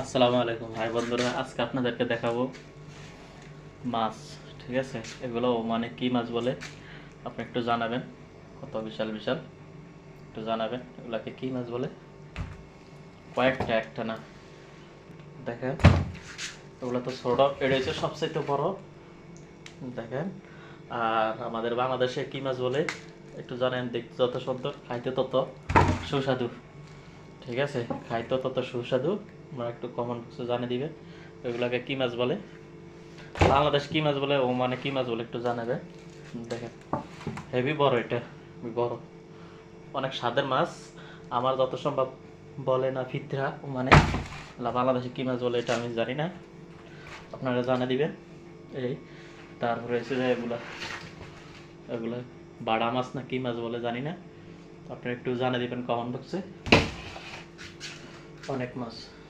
আসসালামু আলাইকুম ভাই বন্ধুরা, আজকে আপনাদেরকে দেখাবো মাছ। ঠিক আছে, এগুলো মানে কি মাছ বলে আপনি একটু জানাবেন। কত বিশাল বিশাল, একটু জানাবেন এগুলাকে কি মাছ বলে। কয়েকটা, একটা না, দেখেন এগুলো তো ছোট, এটা হচ্ছে সবচাইতে বড়। দেখেন, আর আমাদের বাংলাদেশে কি মাছ বলে একটু জানেন। দেখতে যত সুন্দর, খাইতে তত সুস্বাদু। ঠিক আছে, খাইতে তত সুস্বাদু। আমরা একটু কমন কিছু জানিয়ে দিবেন এগুলাকে কি মাছ বলে, বাংলাদেশ কি মাছ বলে, ও মানে কি মাছ বলে একটু জানাবে। দেখেন, হেভি বড়, এটা হেভি বড়, অনেক স্বাদের মাছ। আমার যত সম্ভব বলে না ফিতরা, ও মানে বাংলাদেশে কি মাছ বলে এটা আমি জানি না, আপনারা জানা দিবেন। এই তারপরে হচ্ছে যে এগুলা এগুলা বাড়া মাছ না কি মাছ বলে জানি না, আপনারা একটু জানা দিবেন কমেন্ট বক্সে। অনেক মাছ।